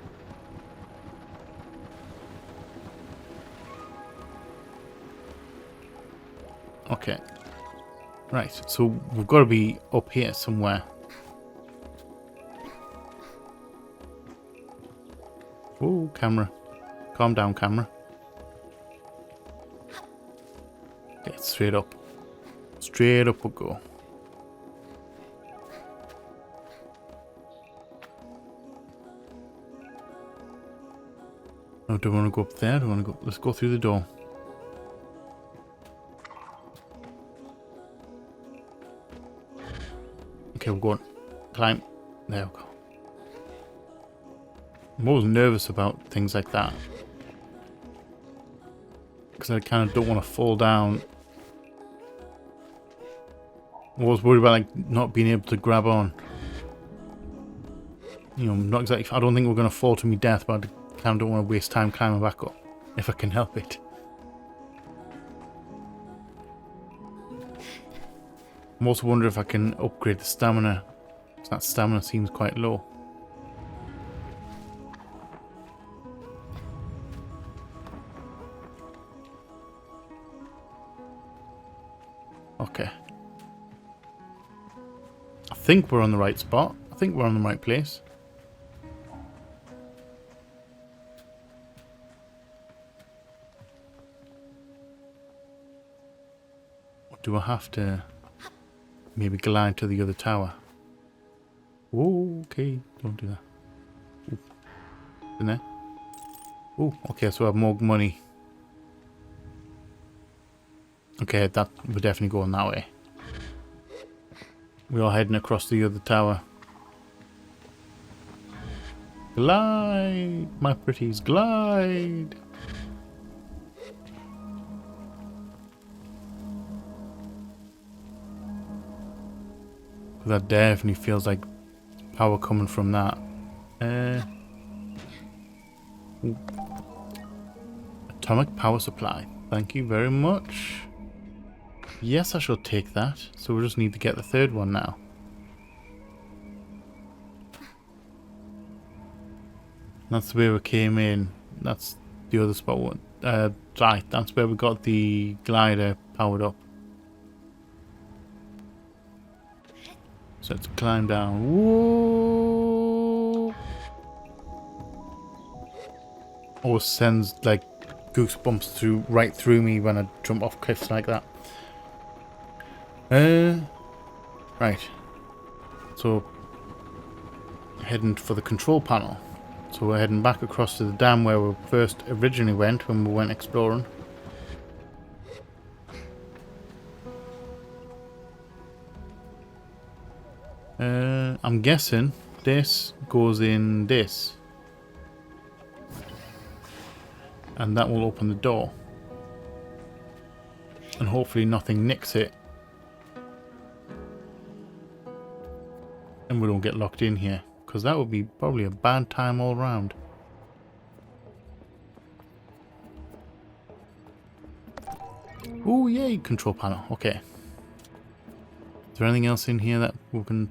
Okay. Right, so we've got to be up here somewhere. Oh, camera. Calm down, camera. Okay, straight up. Straight up we'll go. Oh, do I want to go up there? Do I want to go? Let's go through the door. Okay, we're going. Climb. There we go. I'm always nervous about things like that. Because I kind of don't want to fall down. I'm always worried about like not being able to grab on. You know, not exactly. I don't think we're going to fall to me death, but I kind of don't want to waste time climbing back up. If I can help it. I'm also wondering if I can upgrade the stamina. Because that stamina seems quite low. Okay. I think we're on the right spot. I think we're on the right place. Or do I have to maybe glide to the other tower? Oh, okay. Don't do that. Ooh. In there. Oh, okay, so I have more money. Okay, that we're definitely going that way. We are heading across the other tower. Glide, my pretties, glide. That definitely feels like power coming from that. Atomic power supply. Thank you very much. Yes, I shall take that. So we just need to get the third one now. That's where we came in. That's the other spot. Right, that's where we got the glider powered up. So let's climb down. Whoa! Always sends like goosebumps right through me when I jump off cliffs like that. Right. So heading for the control panel. So we're heading back across to the dam where we first originally went when we went exploring. I'm guessing this goes in this. And that will open the door. And hopefully nothing nicks it. And we don't get locked in here. Because that would be probably a bad time all round. Oh yay, control panel. Okay. Is there anything else in here that we can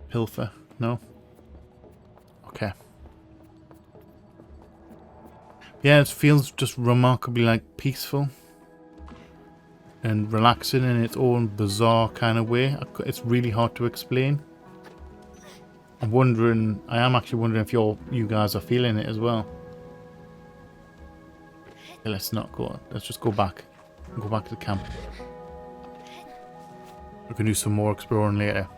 pilfer? No? Okay. Yeah, it feels just remarkably like peaceful. And relaxing in its own bizarre kind of way. It's really hard to explain. I am actually wondering if you guys are feeling it as well. Okay, let's not go. Let's just go back. Go back to the camp. We can do some more exploring later.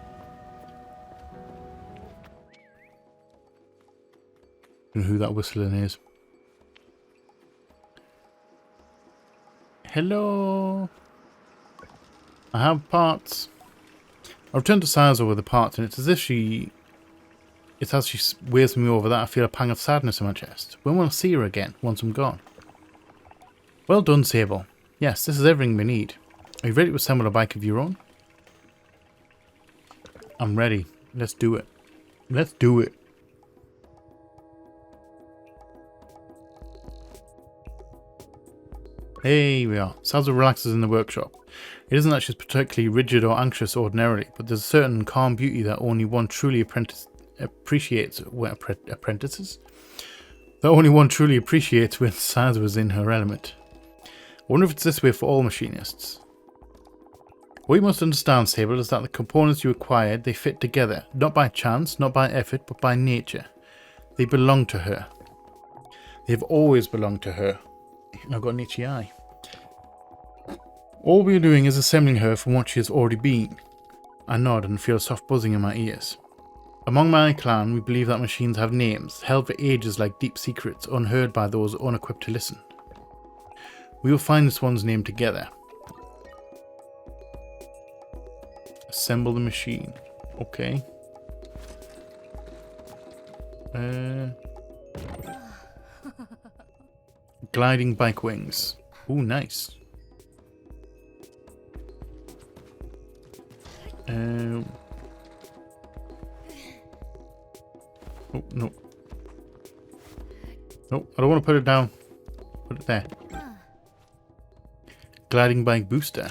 And who that whistling is. Hello. I have parts. I returned to Sizer with the parts, and it's as if she waves me over that I feel a pang of sadness in my chest. When will I see her again, once I'm gone? Well done, Sable. Yes, this is everything we need. Are you ready to assemble a bike of your own? I'm ready. Let's do it. Let's do it. Hey, we are. Sable relaxes in the workshop. It isn't that she's particularly rigid or anxious ordinarily, but there's a certain calm beauty that only one truly appreciates when apprentices? That only one truly appreciates when Sable is in her element. I wonder if it's this way for all machinists. What you must understand, Sable, is that the components you acquired, they fit together, not by chance, not by effort, but by nature. They belong to her. They've always belonged to her. I've got an itchy eye. All we're doing is assembling her from what she has already been. I nod and feel a soft buzzing in my ears. Among my clan, we believe that machines have names, held for ages like deep secrets, unheard by those unequipped to listen. We will find this one's name together. Assemble the machine. Okay. Gliding bike wings. Ooh, nice. Oh, no. No, I don't want to put it down. Put it there. Gliding bike booster.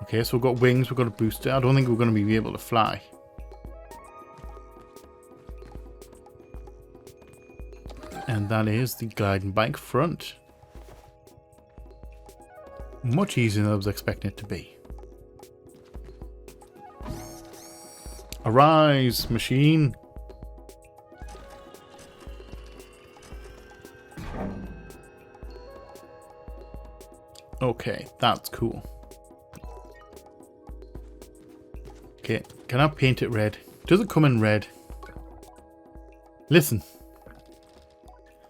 Okay, so we've got wings, we've got a booster. I don't think we're going to be able to fly. And that is the gliding bike front. Much easier than I was expecting it to be. Arise, machine! Okay, that's cool. Okay, can I paint it red? Does it come in red? Listen.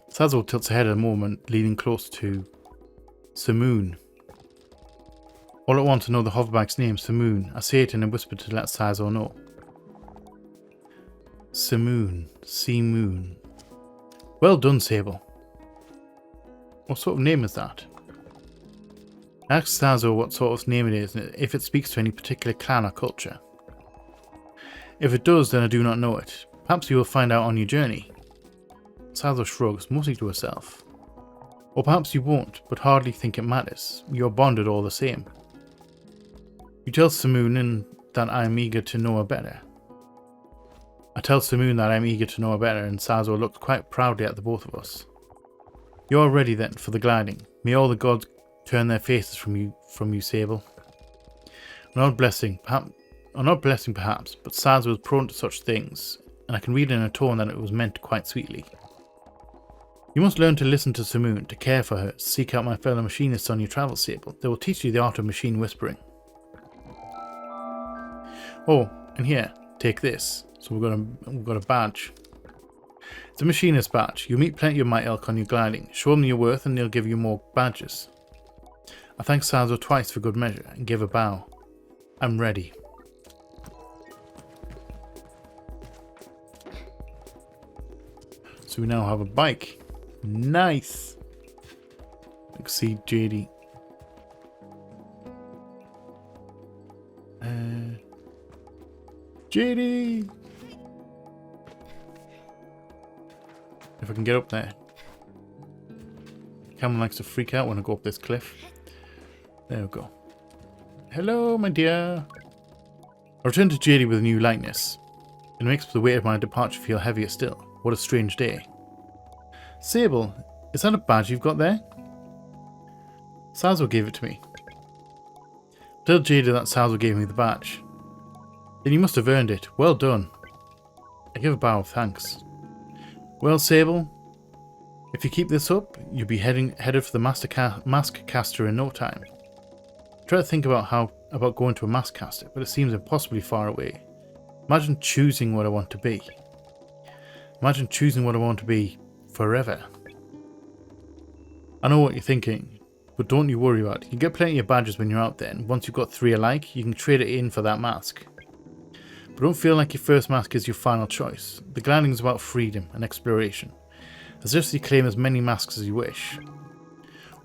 Sable tilts her head at a moment, leaning close to Simoon. All at once I know the hoverbike's name, Simoon. I say it in a whisper to let Sable know. Simoon. Sea-moon. Well done, Sable. What sort of name is that? Ask Sable what sort of name it is and if it speaks to any particular clan or culture. If it does, then I do not know it. Perhaps you will find out on your journey. Sable shrugs, mostly to herself. Or perhaps you won't, but hardly think it matters. You're bonded all the same. You tell Simoon that I am eager to know her better. I tell Simoon that I am eager to know her better, and Sable looks quite proudly at the both of us. You are ready then for the gliding. May all the gods turn their faces from you, Sable. I'm not blessing perhaps, but Sable was prone to such things, and I can read in her tone that it was meant quite sweetly. You must learn to listen to Simoon, to care for her, to seek out my fellow machinists on your travels, Sable. They will teach you the art of machine whispering. Oh, and here, take this. So we've got a badge. It's a machinist badge. You'll meet plenty of my ilk on your gliding. Show them your worth and they'll give you more badges. I thank Sable twice for good measure and give a bow. I'm ready. So we now have a bike. Nice. I can see JD. JD! If I can get up there. Cameron likes to freak out when I go up this cliff. There we go. Hello, my dear. I return to JD with a new lightness. It makes the weight of my departure feel heavier still. What a strange day. Sable, is that a badge you've got there? Sable gave it to me. Tell JD that Sable gave me the badge. Then you must have earned it. Well done. I give a bow of thanks. Well, Sable, if you keep this up, you'll be headed for the mask caster in no time. I try to think about going to a mask caster, but it seems impossibly far away. Imagine choosing what I want to be. Imagine choosing what I want to be forever. I know what you're thinking, but don't you worry about it. You get plenty of badges when you're out there, and once you've got 3 alike, you can trade it in for that mask. But don't feel like your first mask is your final choice. The gliding is about freedom and exploration. As if you claim as many masks as you wish.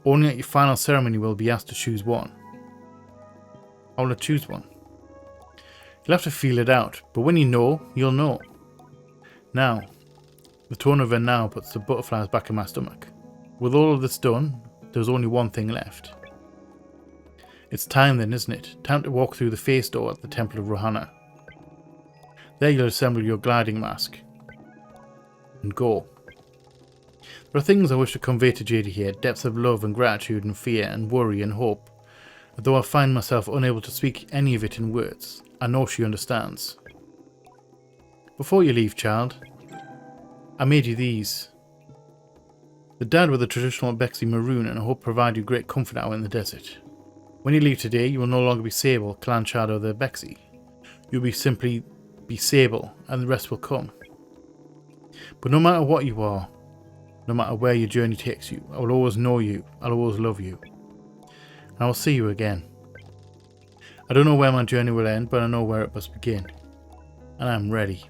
Only at your final ceremony will be asked to choose one. How will I choose one? You'll have to feel it out, but when you know, you'll know. Now, The tone of it now puts the butterflies back in my stomach. With all of this done, there's only one thing left. It's time then, isn't it? Time to walk through the face door at the Temple of Rohana. There you'll assemble your gliding mask. And go. There are things I wish to convey to Jade here, depths of love and gratitude and fear and worry and hope. But though I find myself unable to speak any of it in words, I know she understands. Before you leave, child, I made you these. The dad with the traditional Bexy maroon and I hope provide you great comfort out in the desert. When you leave today, you will no longer be Sable, clan shadow of the Bexy. You'll be simply be Sable, and the rest will come. But no matter what you are, no matter where your journey takes you, I will always know you, I'll always love you. And I will see you again. I don't know where my journey will end, but I know where it must begin. And I'm ready.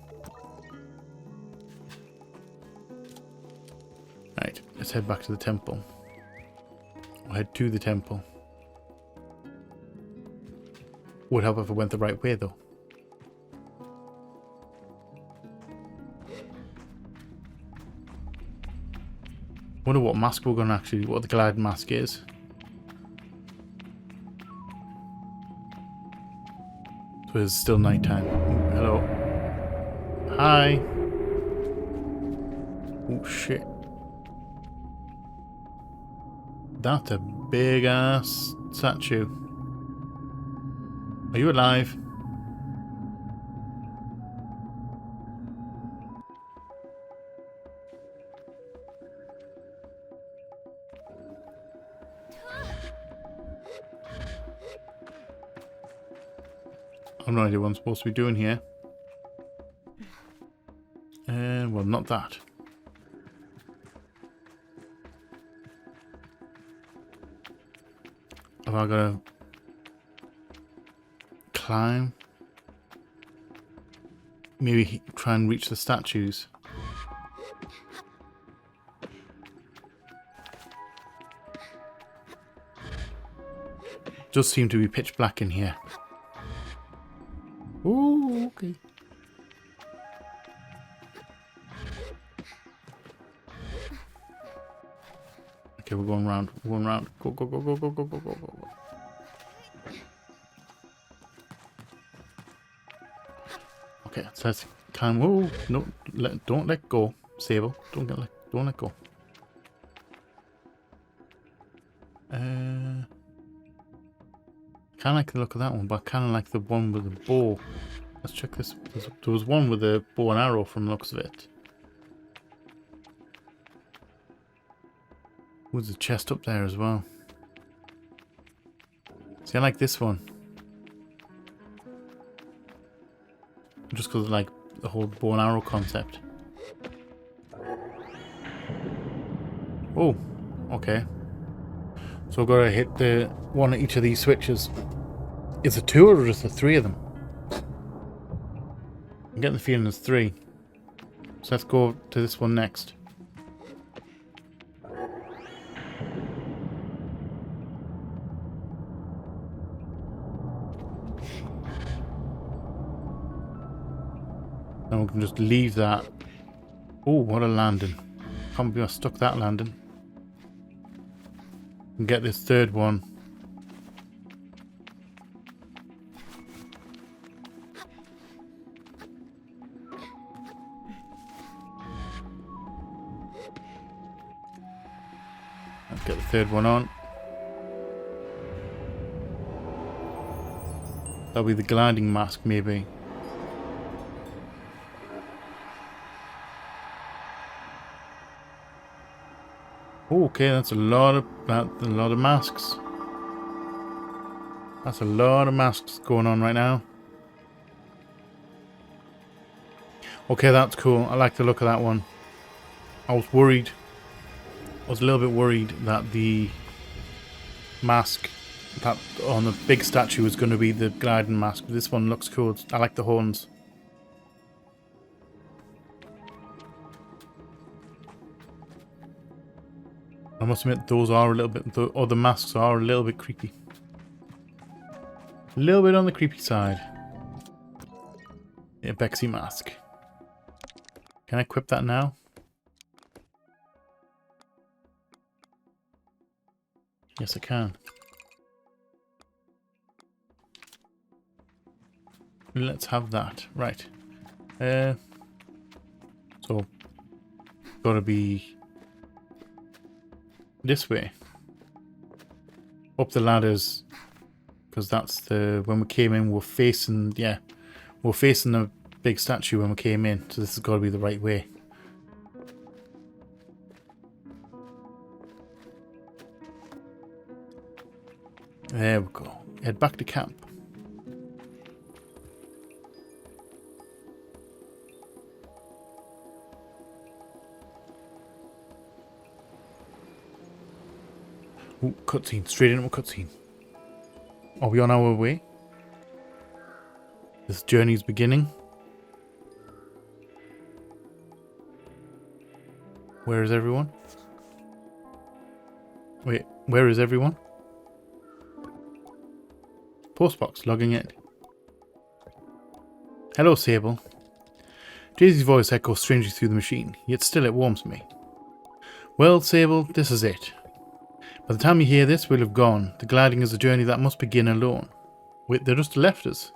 Right, let's head back to the temple. Or head to the temple. Would help if I went the right way though. Wonder what mask we're gonna actually, what the glide mask is. So it's still nighttime. Ooh, hello. Hi. Oh shit. That's a big ass statue. Are you alive? I have no idea what I'm supposed to be doing here. Well, not that. Have I got to climb? Maybe try and reach the statues. Does seem to be pitch black in here. Ooh, okay. Okay, we're going round. We're going round. Go, go, go, go, go, go, go, go, go. Okay, so let's climb. Whoa, no, don't let go, Sable. Don't let go. Kind of like the look of that one, but kind of like the one with the bow. Let's check this. There was one with a bow and arrow from the looks of it. There's a chest up there as well. See, I like this one. Just because I like the whole bow and arrow concept. Oh, okay. So I've got to hit the one at each of these switches. Is it two or just the three of them? I'm getting the feeling there's three. So let's go to this one next. And we can just leave that. Oh, what a landing. Can't believe I stuck that landing. And get this third one. Let's get the third one on. That'll be the gliding mask, maybe. Okay, that's a lot of masks. That's a lot of masks going on right now. Okay, that's cool. I like the look of that one. I was worried. I was a little bit worried that the mask that on the big statue was going to be the gliding mask. This one looks cool. I like the horns. I must admit, those are a little bit, or the masks are a little bit creepy. A little bit on the creepy side. Yeah, Bexy mask. Can I equip that now? Yes, I can. Let's have that. Right. So, gotta be this way. Up the ladders. Because that's the... When we came in, we're facing... Yeah. We're facing the big statue when we came in. So this has got to be the right way. There we go. Head back to camp. Ooh, cutscene. Straight into a cutscene. Are we on our way? This journey's beginning. Where is everyone? Wait, where is everyone? Postbox, logging in. Hello, Sable. Daisy's voice echoes strangely through the machine, yet still it warms me. Well, Sable, this is it. By the time you hear this, we'll have gone. The gliding is a journey that must begin alone. Wait, they just left us.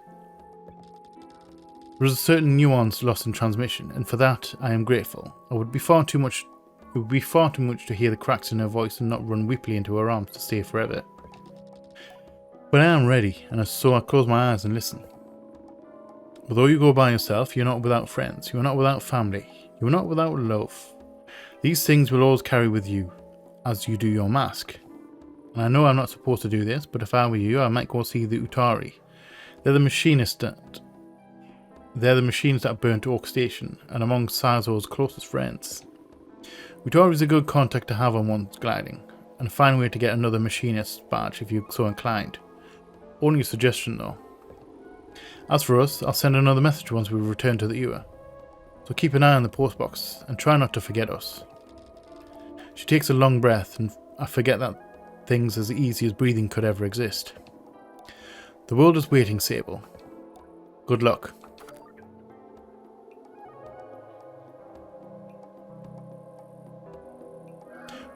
There is a certain nuance lost in transmission, and for that I am grateful. It would be far too much to hear the cracks in her voice and not run weeply into her arms to stay forever. But I am ready, and so I close my eyes and listen. Although you go by yourself, you are not without friends, you are not without family, you are not without love. These things will always carry with you, as you do your mask. And I know I'm not supposed to do this, but if I were you, I might go see the Utari. They're the machinists that burnt Oak Station, and among Sazo's closest friends. Utari is a good contact to have on one's gliding, and a fine way to get another machinist badge if you're so inclined. Only a suggestion though. As for us, I'll send another message once we return to the Ua. So keep an eye on the postbox, and try not to forget us. She takes a long breath, and I forget that things as easy as breathing could ever exist. The world is waiting, Sable. Good luck.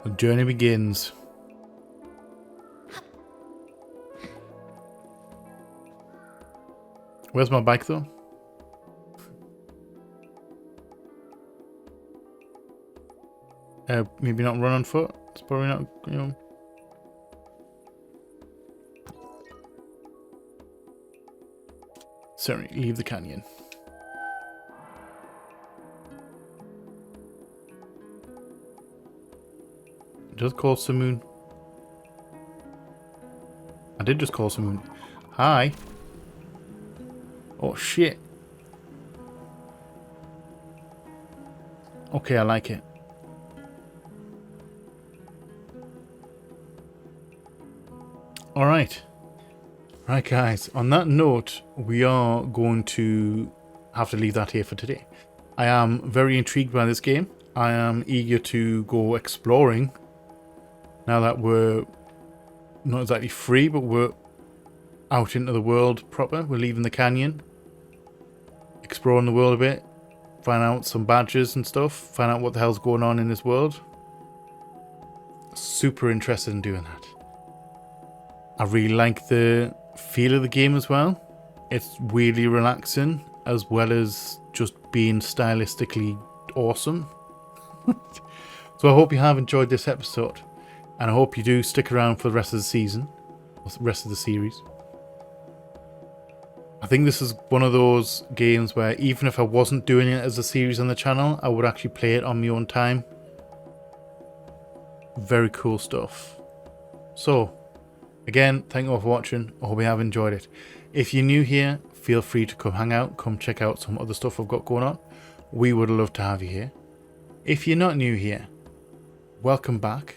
The journey begins. Where's my bike though? Maybe not run on foot. It's probably not, you know. Sorry, leave the canyon. Just call Simoon. I did just call Simoon. Hi. Oh shit. Okay, I like it. Alright. Right guys, on that note, we are going to have to leave that here for today. I am very intrigued by this game. I am eager to go exploring. Now that we're not exactly free, but we're out into the world proper. We're leaving the canyon. Exploring the world a bit. Find out some badges and stuff. Find out what the hell's going on in this world. Super interested in doing that. I really like the feel of the game as well. It's really relaxing as well as just being stylistically awesome. So I hope you have enjoyed this episode, and I hope you do stick around for the rest of the season, or the rest of the series. I think this is one of those games where even if I wasn't doing it as a series on the channel, I would actually play it on my own time. Very cool stuff. So, again, thank you all for watching. I hope you have enjoyed it. If you're new here, feel free to come hang out, come check out some other stuff I've got going on. We would love to have you here. If you're not new here, welcome back.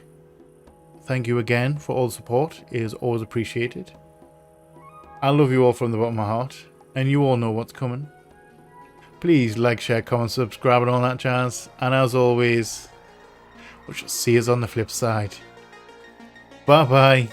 Thank you again for all the support. It is always appreciated. I love you all from the bottom of my heart, and you all know what's coming. Please like, share, comment, subscribe and all that jazz. And as always, we shall see us on the flip side. Bye bye.